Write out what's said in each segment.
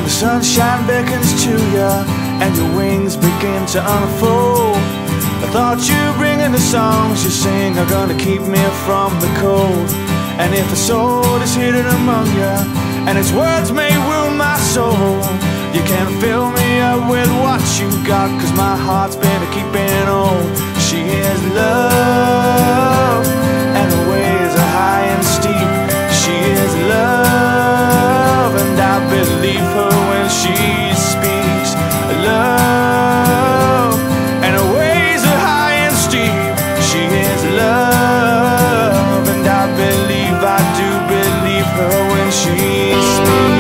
the sunshine beckons to you and your wings begin to unfold, I thought you bringing the songs you sing are gonna keep me from the cold. And if a sword is hidden among you and its words may wound my soul, you can fill me up with what you got, 'cause my heart's been keeping old. She is love and the ways are high and steep. She is love and I believe her when she speaks. Love and the ways are high and steep. She is love and I do believe her when she speaks.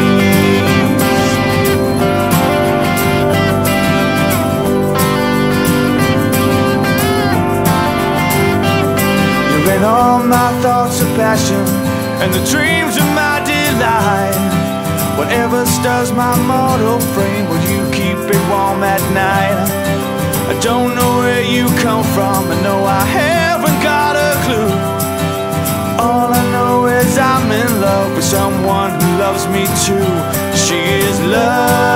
You're in all my thoughts of passion and the dreams of my delight. Whatever stirs my mortal frame, will you keep it warm at night? I don't know where you come from, I know I haven't got a clue. All I know is I'm in love with someone who loves me too. She is love.